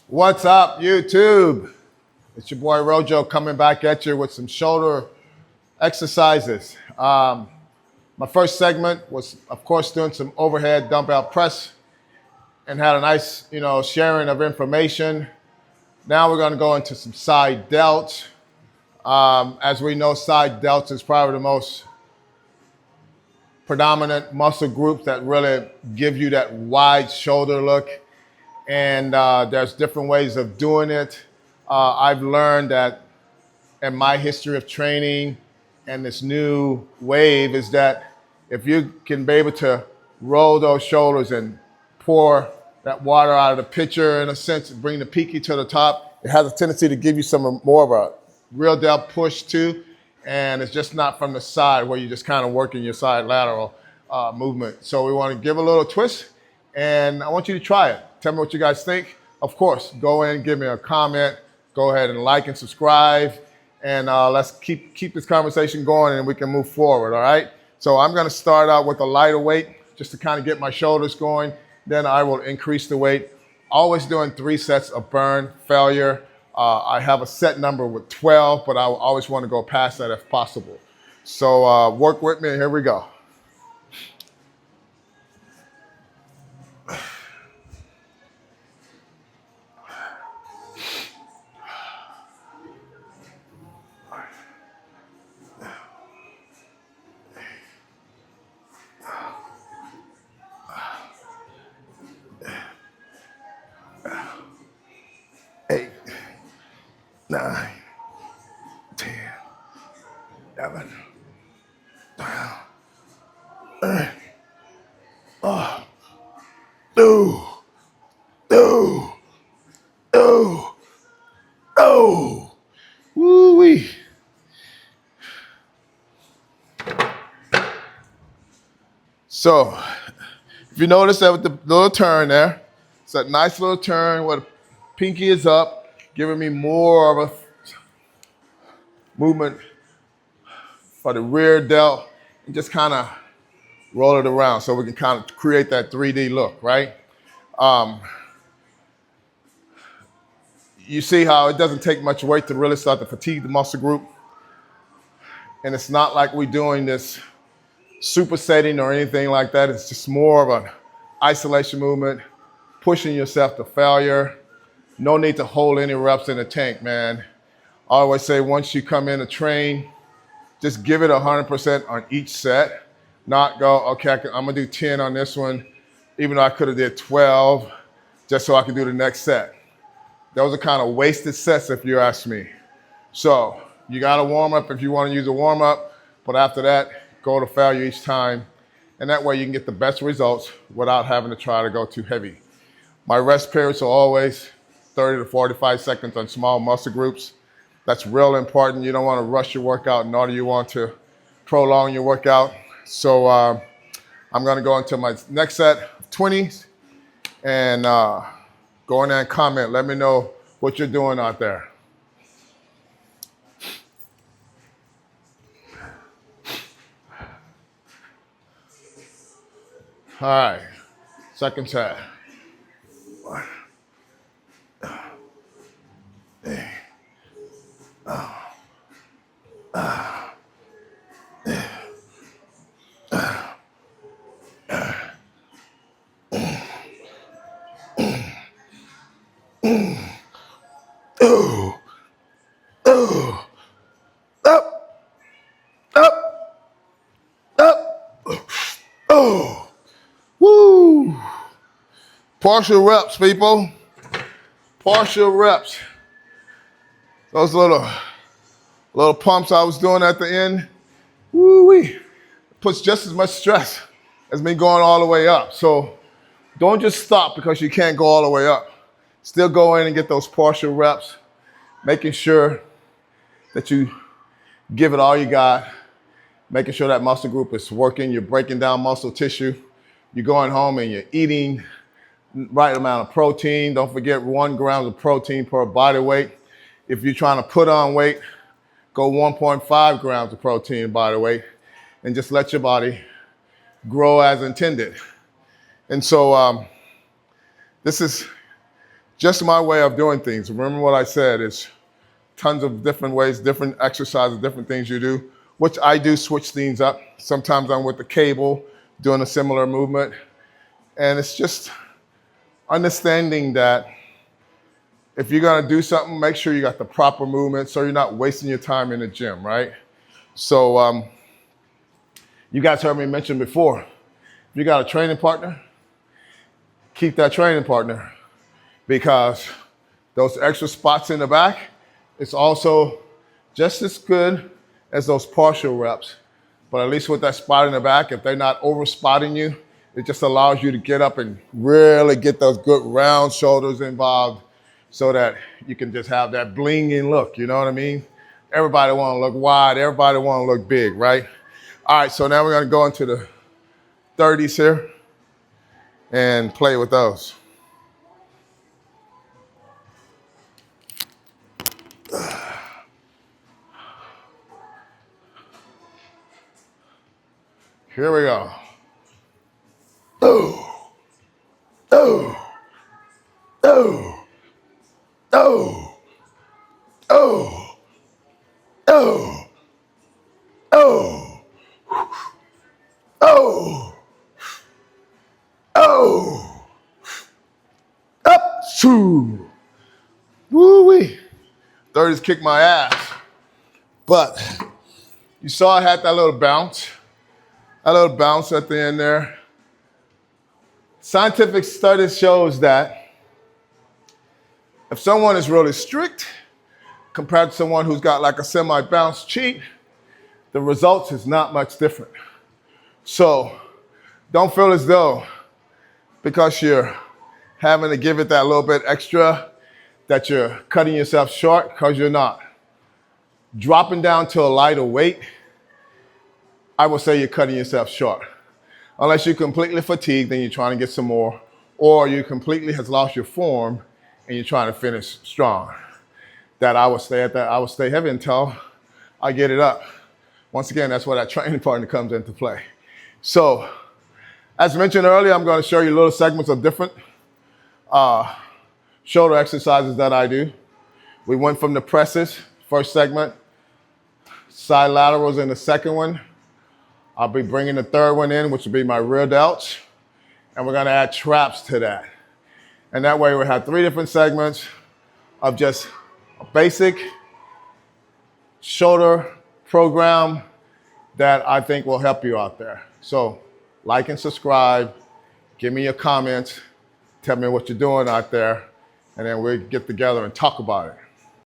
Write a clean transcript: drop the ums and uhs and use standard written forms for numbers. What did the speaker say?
What's up, YouTube? It's your boy Rojo coming back at you with some shoulder exercises. My first segment was, of course, doing some overhead dumbbell press and had a nice, sharing of information. Now we're going to go into some side delts. As we know, side delts is probably the most predominant muscle group that really give you that wide shoulder look. And there's different ways of doing it. I've learned that in my history of training and this new wave is that if you can be able to roll those shoulders and pour that water out of the pitcher in a sense, and bring the peaky to the top, it has a tendency to give you some more of a real depth push too. And it's just not from the side where you're just kind of working your side lateral movement. So we want to give a little twist and I want you to try it. Tell me what you guys think. Of course, go in, give me a comment. Go ahead and like and subscribe. And let's keep this conversation going and we can move forward, all right? So I'm gonna start out with a lighter weight just to kind of get my shoulders going. Then I will increase the weight. Always doing 3 sets of burn, failure. I have a set number with 12, but I always want to go past that if possible. So work with me, and here we go. Eight, 9, 10, 11, 12, 13. Woo-wee. So, if you notice that with the little turn there, it's a nice little turn where the pinky is up, giving me more of a movement for the rear delt, and just kind of roll it around so we can kind of create that 3D look, right? You see how it doesn't take much weight to really start to fatigue the muscle group. And it's not like we're doing this supersetting or anything like that. It's just more of an isolation movement, pushing yourself to failure. No need to hold any reps in the tank, man. I always say once you come in to train, just give it 100% on each set. Not go, okay, I'm gonna do 10 on this one, even though I could have did 12, just so I could do the next set. Those are kind of wasted sets if you ask me. So you got to warm up if you want to use a warm up, but after that, go to failure each time. And that way you can get the best results without having to try to go too heavy. My rest periods are always 30 to 45 seconds on small muscle groups. That's real important. You don't want to rush your workout, nor do you want to prolong your workout. So I'm going to go into my next set of 20s and go in there and comment. Let me know what you're doing out there. All right, second set. 1, Woo! Partial reps, people. Partial reps. Those little pumps I was doing at the end, woo-wee, puts just as much stress as me going all the way up. So don't just stop because you can't go all the way up. Still go in and get those partial reps, making sure that you give it all you got, making sure that muscle group is working, you're breaking down muscle tissue, you're going home and you're eating right amount of protein. Don't forget 1 gram of protein per body weight. If you're trying to put on weight, go 1.5 grams of protein body weight and just let your body grow as intended. And so this is just my way of doing things. Remember what I said, it's tons of different ways, different exercises, different things you do, which I do switch things up. Sometimes I'm with the cable doing a similar movement. And it's just understanding that if you're gonna do something, make sure you got the proper movement so you're not wasting your time in the gym, right? So you guys heard me mention before, if you got a training partner, keep that training partner, because those extra spots in the back, it's also just as good as those partial reps. But at least with that spot in the back, if they're not over spotting you, it just allows you to get up and really get those good round shoulders involved so that you can just have that blinging look, you know what I mean? Everybody wanna look wide, everybody wanna look big, right? All right, so now we're gonna go into the 30s here and play with those. Here we go. Oh, oh, oh, oh, oh, oh, oh, oh, oh, up, shoo. Woo-wee. 30s kick my ass. But you saw I had that little bounce. A little bounce at the end there. Scientific studies shows that if someone is really strict compared to someone who's got like a semi-bounce cheat, the results is not much different. So don't feel as though because you're having to give it that little bit extra that you're cutting yourself short, because you're not. Dropping down to a lighter weight, I would say you're cutting yourself short. Unless you're completely fatigued and you're trying to get some more, or you completely has lost your form and you're trying to finish strong. That I would stay at that, I would stay heavy until I get it up. Once again, that's where that training partner comes into play. So, as mentioned earlier, I'm going to show you little segments of different shoulder exercises that I do. We went from the presses, first segment, side laterals in the second one. I'll be bringing the third one in, which will be my rear delts. And we're gonna add traps to that. And that way we'll have 3 different segments of just a basic shoulder program that I think will help you out there. So like and subscribe, give me your comments, tell me what you're doing out there, and then we'll get together and talk about it.